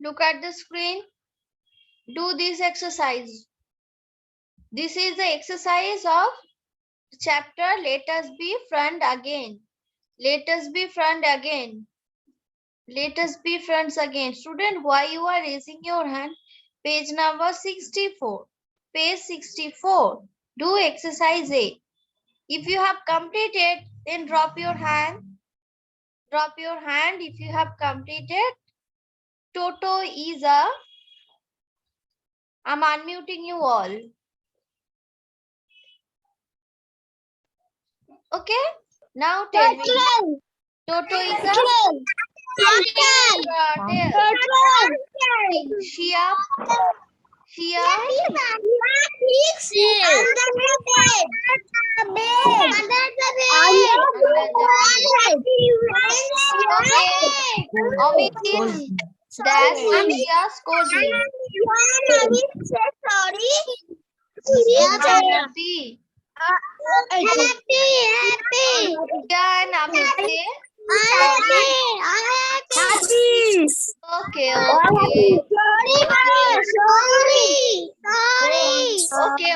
Look at the screen. Do this exercise. This is the exercise of chapter Let Us Be Friends Again. Let us be friends again. Let us be friends again. Student, why you are raising your hand? Page number 64. Page 64. Do exercise A. If you have completed, then drop your hand. Drop your hand if you have completed. Toto is a... I'm unmuting you all. Okay? Now tell me. Toto is a... Shia. Shia. Amit is dash Shia's cozy. Happy. Shia and Amit say okay,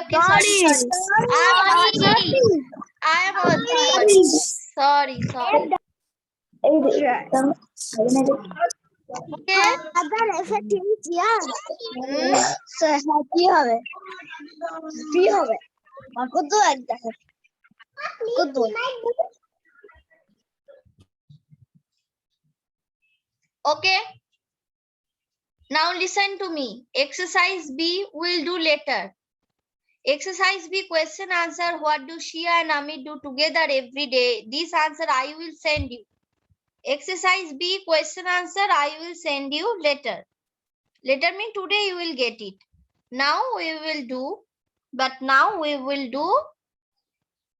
okay. Okay, sorry. I am also sorry. Okay. Okay. Now listen to me. Exercise B will do later. Exercise B question answer. What do Shia and Amit do together every day? This answer I will send you. Exercise B question answer I will send you later. Later mean today you will get it. Now we will do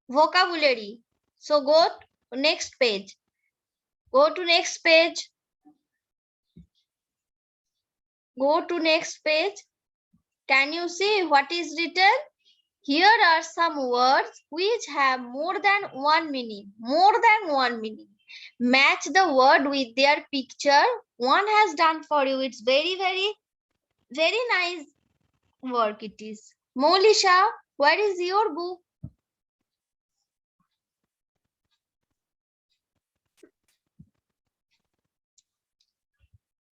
vocabulary. So go to next page. Go to next page. Go to next page. Can you see what is written? Here are some words which have more than one meaning. More than one meaning. Match the word with their picture. One has done for you. It's very nice work it is. Molisha, where is your book?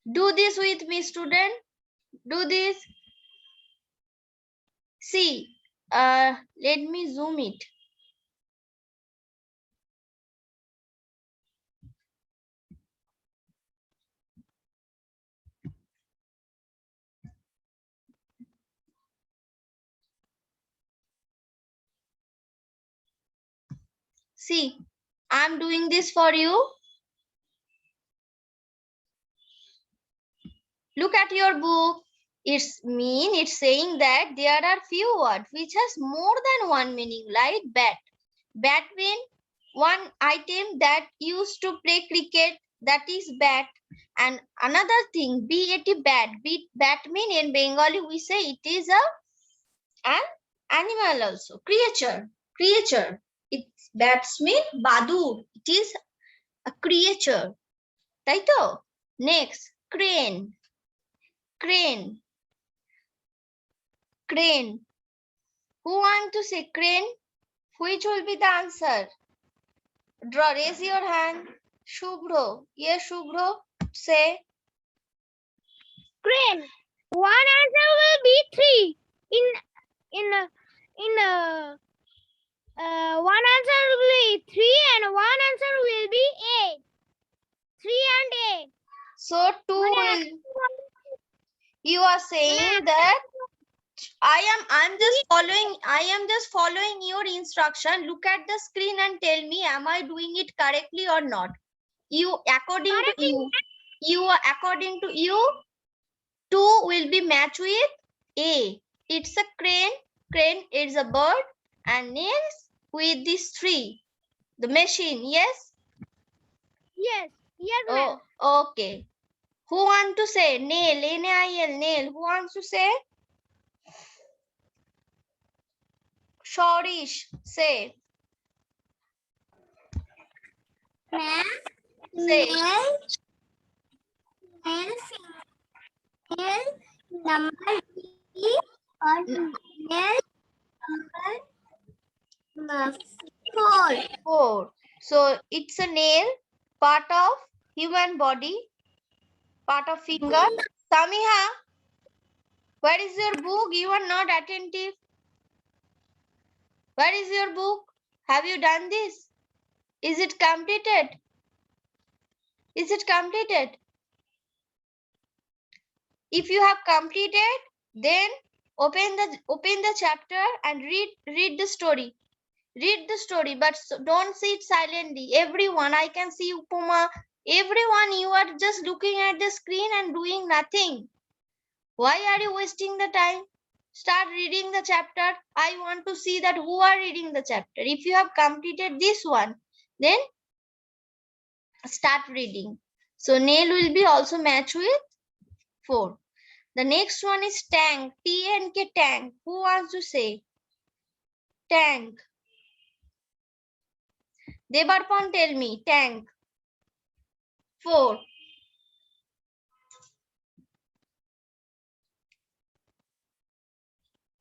Do this with me, student. Do this. See, let me zoom it. See, I'm doing this for you. Look at your book. It's saying that there are few words which has more than one meaning, like bat. Bat means one item that used to play cricket, that is bat. And another thing, B-A-T, bat. Bat means in Bengali we say it is an animal also, creature. It's bats mean badur. It is a creature. Taito. Next, crane. Crane. Who want to say crane? Which will be the answer? Raise your hand. Shubhro. Yes, Shubhro. Say. Crane. One answer will be 3. One answer will be 3 and one answer will be 8. 3 and 8. So 2 will. You are saying that I am just following your instruction. Look at the screen and tell me, am I doing it correctly or not? According to you, 2 will be matched with A. It's a crane. Crane is a bird. And next with this 3. The machine, yes? Yes, ma'am. Oh, okay. Who want to say? Nail, N-A-I-L, nail. Who wants to say? Shorish, say. Ma'am. Say. nail number 3 or nail number 4. 4. So it's a nail, part of human body, part of finger. Samiha, where is your book? You are not attentive. Where is your book? Have you done this? Is it completed? Is it completed? If you have completed, then open the chapter and read the story. Read the story, but don't sit silently. Everyone, I can see Upama. Everyone, you are just looking at the screen and doing nothing. Why are you wasting the time? Start reading the chapter. I want to see that who are reading the chapter. If you have completed this one, then start reading. So nail will be also matched with 4. The next one is tank. T-N-K, tank. Who wants to say? Tank. Debarpan, tell me. Tank. 4.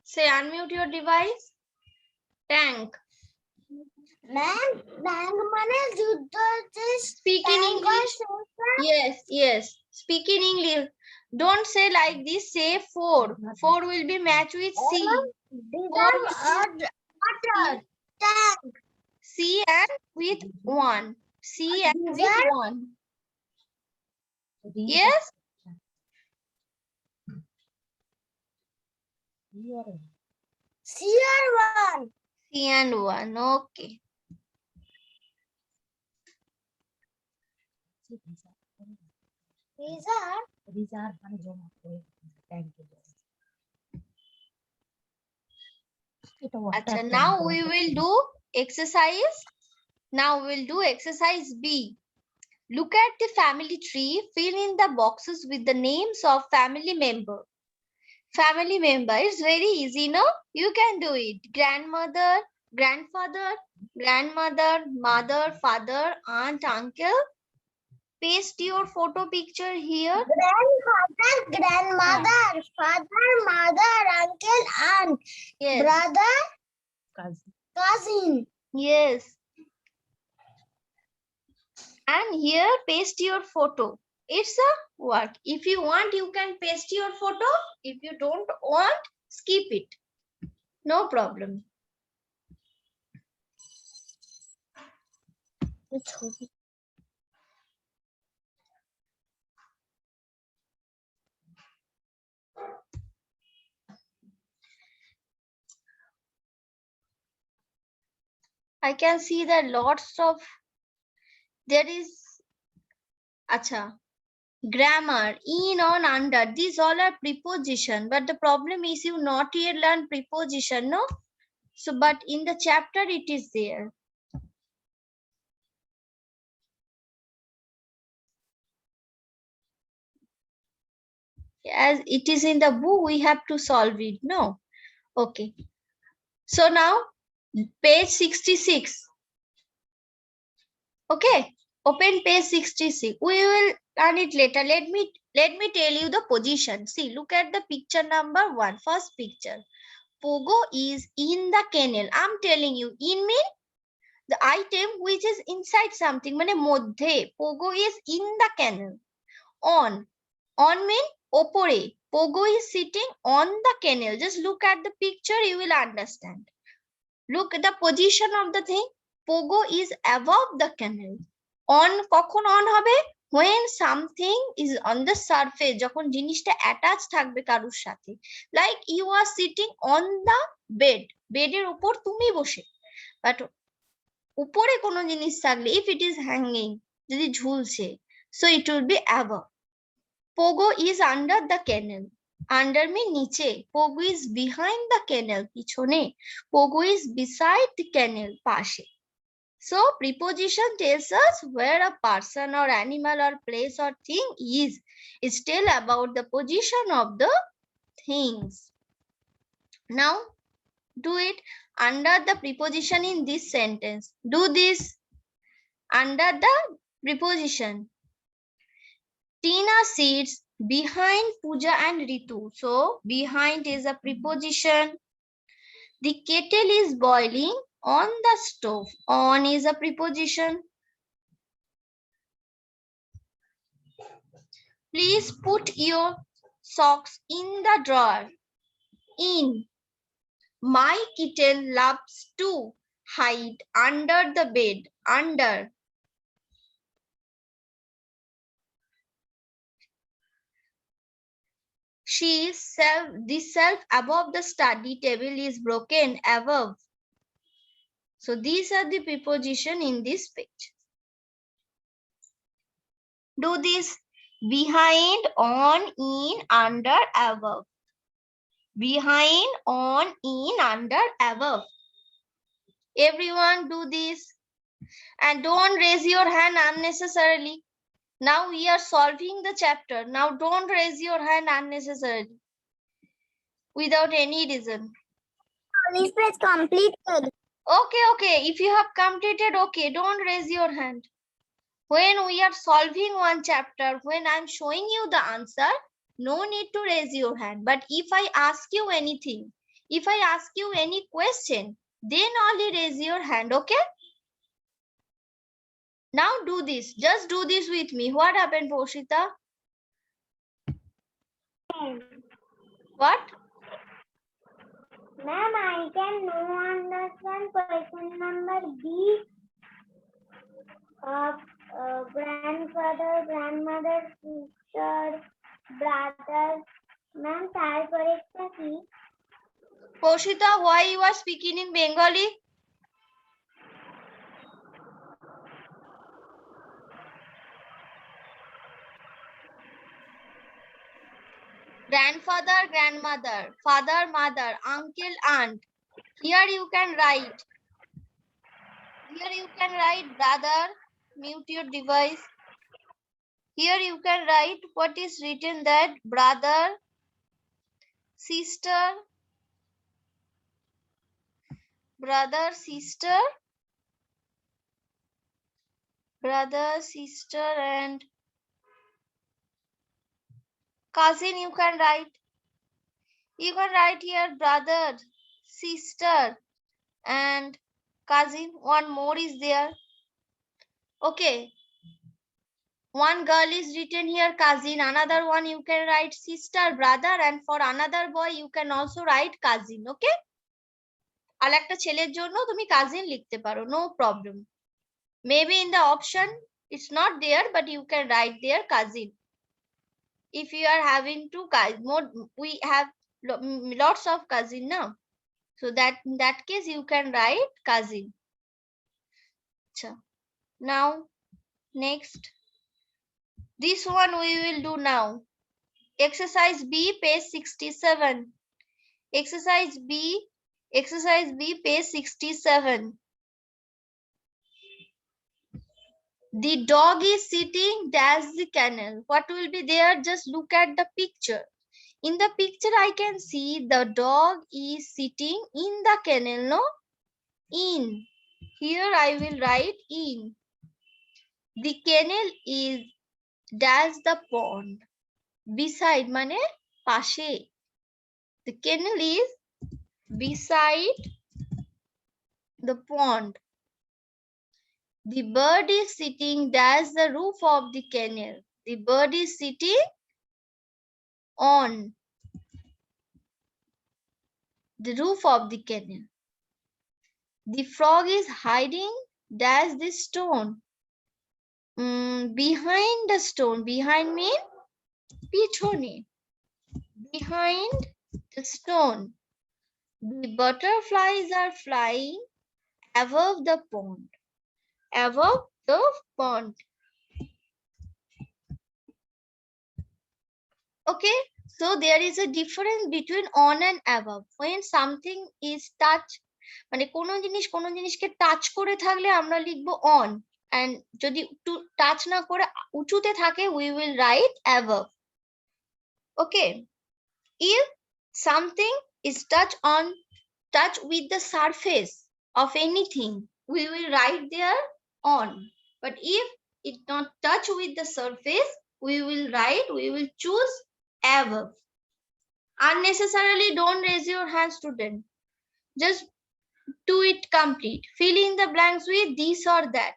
Say, unmute your device. Tank. Tank মানে যুদ্ধ যে Speak in English. Yes. Speak in English. Don't say like this. Say 4. 4 will be matched with C. 4 water. Tank. C and with 1. C and with 1. Yes? CR1. C and 1. Okay. These are Achha, now we will do exercise. Now we'll do exercise B. Look at the family tree. Fill in the boxes with the names of family member. Family member is very easy, no? You can do it. Grandmother, grandfather, grandmother, mother, father, aunt, uncle. Paste your photo picture here. grandfather, grandmother, father, mother, uncle, aunt, Yes. brother, cousin. Yes. And here paste your photo. It's a work. If you want, you can paste your photo. If you don't want, skip it. No problem. I can see that lots of, there is, acha, grammar, in, on, under, these all are preposition, but the problem is you not yet learn preposition, no? So, but in the chapter it is there. As it is in the book, we have to solve it, no? Okay. So now, page 66. Okay, open page 66. We will learn it later. Let me tell you the position. See, look at the picture number 1. First picture. Pogo is in the kennel. I'm telling you, in mean the item which is inside something. Mane moddhe. Pogo is in the kennel. On mean opore. Pogo is sitting on the kennel. Just look at the picture, you will understand. Look at the position of the thing. Pogo is above the kennel. On কখন on হবে? When something is on the surface, যখন জিনিসটা attach থাকবে কারুর সাথে. Like you are sitting on the bed. বেডের উপর তুমি বসে. But উপরে কোনো জিনিস থাকলে, if it is hanging, যদি ঝুলছে, so it will be above. Pogo is under the kennel. Under mean niche. Pogo is behind the kennel. Pichone. Pogo is beside the kennel. Pashe. So preposition tells us where a person or animal or place or thing is. It's tell about the position of the things. Now do it under the preposition in this sentence. Do this under the preposition. Tina sits behind Pooja and Ritu. So behind is a preposition. The kettle is boiling on the stove. On is a preposition. Please put your socks in the drawer. In. My kitten loves to hide under the bed. Under. The shelf above the study table is broken. Above. So these are the preposition in this page. Do this. Behind, on, in, under, above. Behind, on, in, under, above. Everyone do this. And don't raise your hand unnecessarily. Now we are solving the chapter. Now don't raise your hand unnecessarily. Without any reason. This page completed. Okay. If you have completed, okay, don't raise your hand. When we are solving one chapter, when I'm showing you the answer, no need to raise your hand. But if I ask you anything, if I ask you any question, then only raise your hand, okay? Now do this. Just do this with me. What happened, Poshita? What? Ma'am, I can no understand question number B. Grandfather, grandmother, sister, brother. Ma'am, তার পরেরটা কি? Poshita, why you are speaking in Bengali? Grandfather, grandmother, father, mother, uncle, aunt. Here you can write. Here you can write brother. Mute your device. Here you can write what is written, that brother, sister, brother, sister, and cousin you can write. You can write here brother, sister, and cousin. One more is there. Okay. One girl is written here cousin. Another one you can write sister, brother, and for another boy you can also write cousin. Okay. আর একটা ছেলের জন্য তুমি cousin লিখতে পারো. No problem. Maybe in the option it's not there, but you can write there cousin. If you are having two guys, we have lots of cousin now. So that in that case you can write cousin. Now next, this one we will do now. Exercise B, page 67. Exercise B, page 67. The dog is sitting dash the canal. What will be there? Just look at the picture. In the picture I can see the dog is sitting in the canal, no? In. Here I will write in. The canal is dash the pond. Beside mane pashe. The canal is beside the pond. The bird is sitting dash the roof of the canal. The bird is sitting on the roof of the canal. The frog is hiding dash the stone. Behind the stone. Behind mean pichone. Behind the stone. The butterflies are flying above the pond. Above the pond. Okay, so there is a difference between on and above. When something is touched, মানে কোনো জিনিসকে touch করে থাকলে আমরা লিখবো on, and যদি touch না করে উঁচুতে থাকে we will write above. Okay, if something is touch with the surface of anything, we will write there on. But if it not touch with the surface, we will choose above. Unnecessarily don't raise your hand, student. Just do it complete. Fill in the blanks with this or that.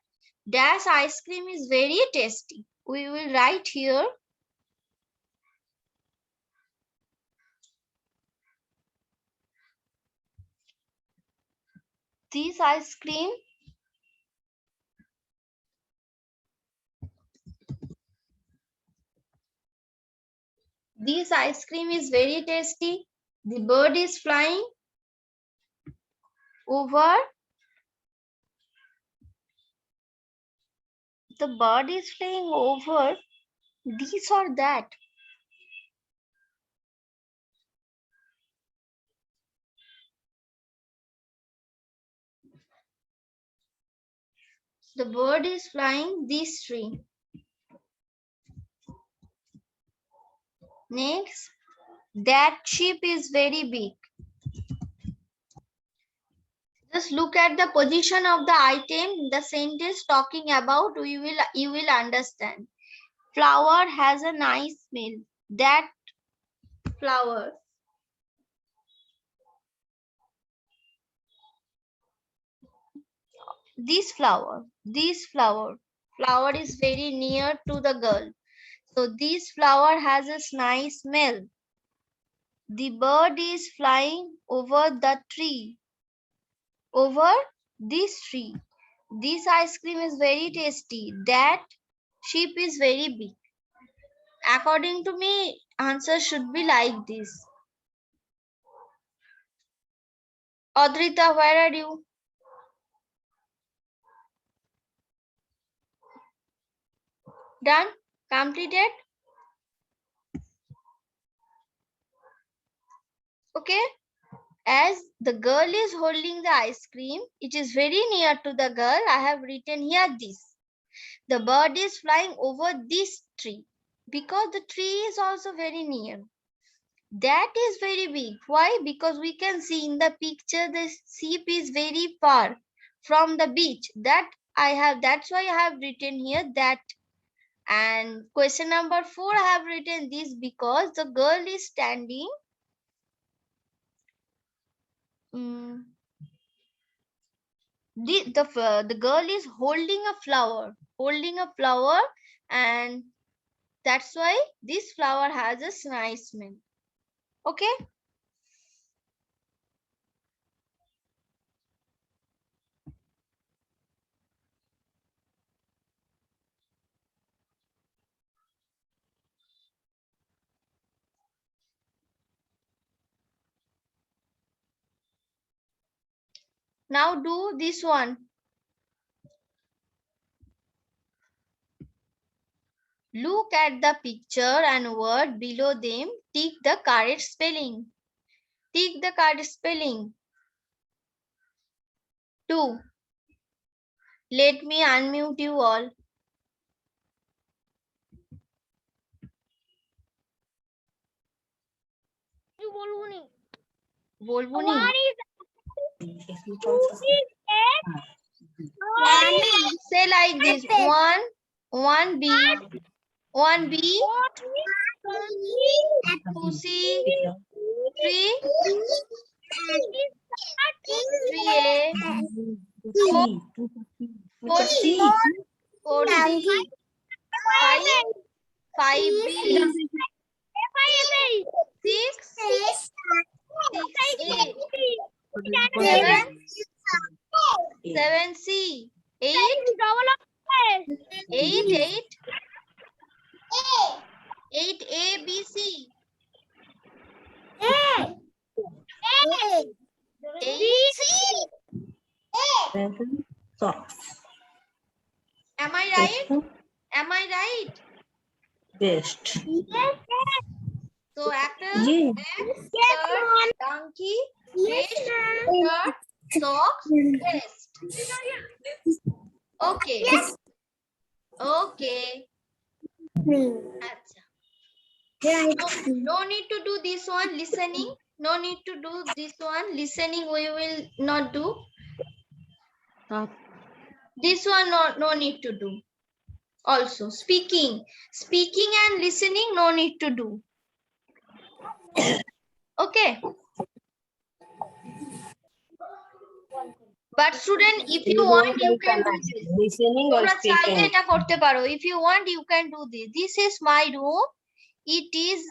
Dash ice cream is very tasty. We will write here. This ice cream is very tasty. The bird is flying over. The bird is flying over this or that. The bird is flying this tree. Next, that sheep is very big. Just look at the position of the item, the sentence talking about, you will understand. Flower has a nice smell. That flower. This flower is very near to the girl. So this flower has a nice smell. The bird is flying over the tree. Over this tree. This ice cream is very tasty. That sheep is very big. According to me, answer should be like this. Adrita, where are you? Done? Completed? Okay. As the girl is holding the ice cream, it is very near to the girl. I have written here this. The bird is flying over this tree because the tree is also very near. That is very big. Why? Because we can see in the picture the sheep is very far from the beach. That's why I have written here that. And question number 4, I have written this because the girl is standing. The girl is holding a flower, and that's why this flower has a nice smell. Okay. Now do this one. Look at the picture and word below them. Tick the correct spelling. Tick the correct spelling. 2. Let me unmute you all. बोलबो नहीं. Say like this. 1 B, 1 B, 2 C, 3 A, 4 C, 4 D, 5 B, 6 A, 7 C, 8 A B C, 8 Socks. Am I right? Am I right? Best. So after Yeah. shirt, donkey, vest, shirt, socks, vest. Okay. Okay. Acha. No need to do this one, listening. No need to do this one, listening we will not do. This one no need to do. Also, speaking and listening, no need to do. Okay. But student, if you want, you can do this. Listening or তোমরা চাইলে speaking? এটা করতে পারো. If you want, you can do this. This is my room. It is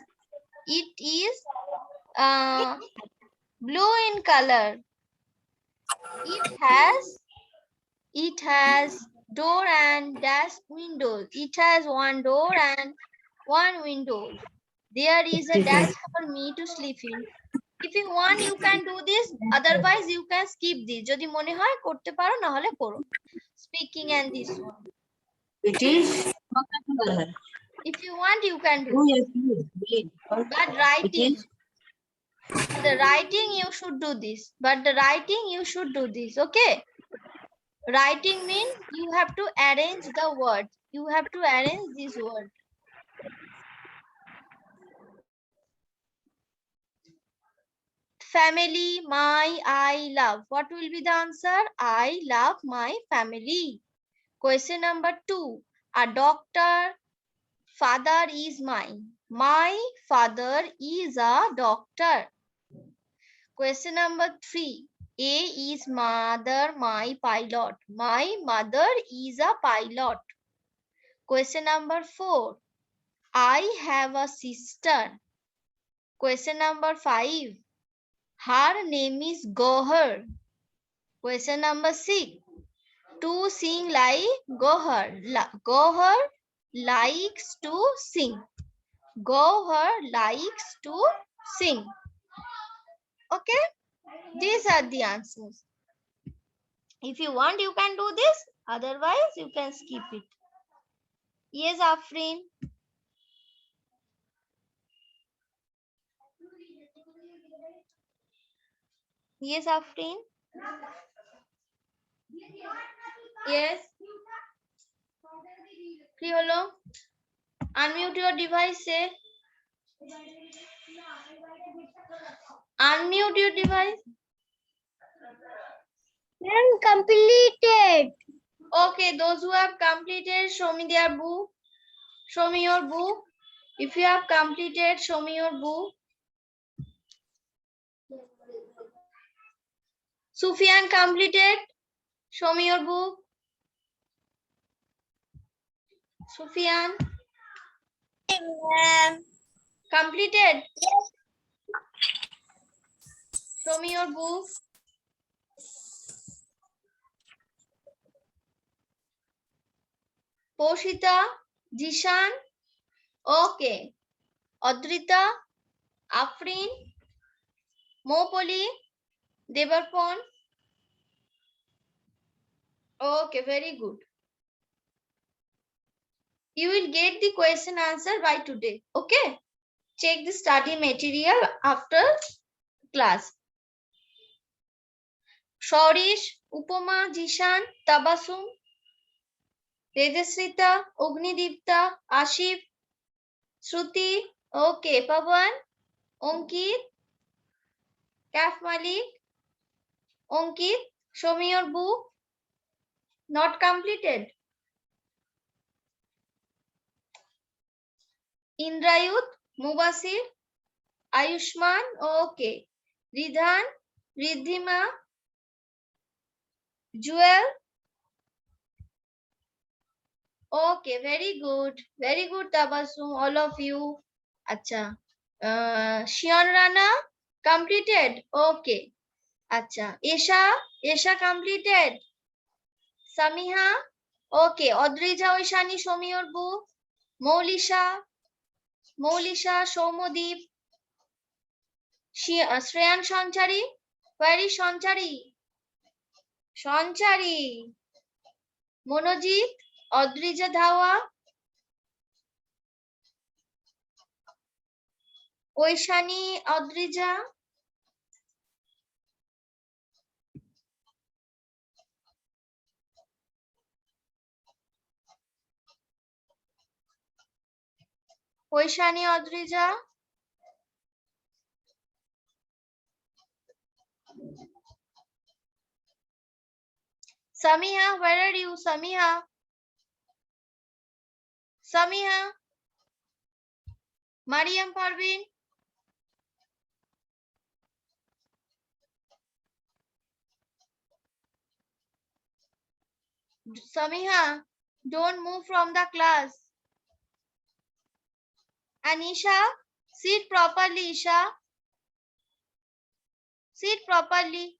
blue in color. It has door and dash windows. It has one door and one window. There is a dash for me to sleep in. If you want, you can do this. Otherwise, you can skip this. যদি মনে হয় করতে পারো, না হলে করো. Speaking and this one. It is color. If you want, you can do. Oh, yes, yes. But writing, the writing you should do this. But the writing you should do this. Okay. Writing means you have to arrange the words. You have to arrange this word. Family, my, I love. What will be the answer? I love my family. Question number 2. A doctor. Father is mine. My father is a doctor. Question number 3. A is mother, my pilot. My mother is a pilot. Question number 4. I have a sister. Question number 5. Her name is Gohar. Question number 6. To sing like Gohar. Gohar likes to sing. Gohar likes to sing. Okay, these are the answers. If you want, you can do this. Otherwise, you can skip it. Yes, Afrin. Yes, Afrin. Yes. কি হলো? Unmute your device. Say. Unmute your device. Then completed. Okay, those who have completed, show me their book. Show me your book. If you have completed, show me your book. Sufyan completed. Show me your book. Sufyan. Completed. Yes. Show me your book. Poshita, Jishan. Okay. Adrita, Afrin, Mopoli, Devarpon. Okay, very good. You will get the question answer by today. Okay. Check the study material after class. Shorish, Upama, Jishan, Tabasum, Tejasrita, Ognidipta, Ashif, Shruti. Okay, Pawan, Onkit, Kaf Malik, Onkit, show me your book. Not completed. Indrayut, Mubasir, Ayushman. Okay. Ridhan, Riddhima, Jewel. Okay, very good. Very good, Tabasum, all of you. Acha. Shion Rana, completed. Okay. Acha. Esha completed. Samiha. Okay. Odrija Oishani, show me your book. Maulisha, Somodeep. Shreyan Sanchari. Where is Sanchari? Sanchari. Monojit, Odrija Dhawa. Oishani, Odrija. Oishani, Odrija. Samiha, where are you, Samiha? Samiha, Mariam Parveen, Samiha, don't move from the class. Anisha, sit properly, Isha. Sit properly.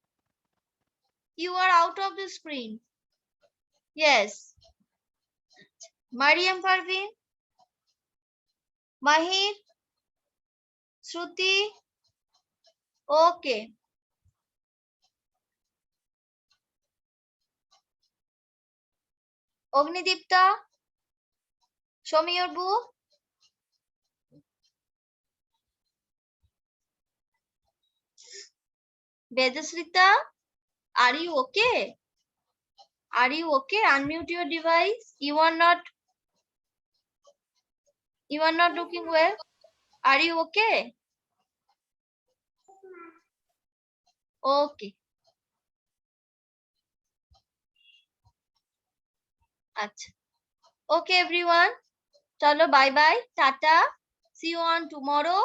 You are out of the screen. Yes. Mariam Parveen, Mahir, Shruti. Okay. Ognidipta, show me your book. Vedasrita, are you okay? Are you okay? Unmute your device. You are not looking well. Are you okay? Okay. Achha. Okay, everyone. Chalo, bye bye. Tata. See you on tomorrow.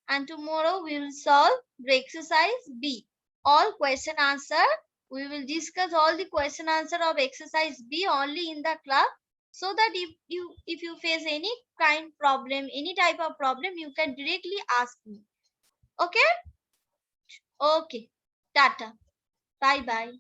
And tomorrow we will solve the exercise B. All question answer. We will discuss all the question answer of exercise B only in the class. So that if you face any kind problem, any type of problem, you can directly ask me. Okay? Okay. Tata. Bye bye.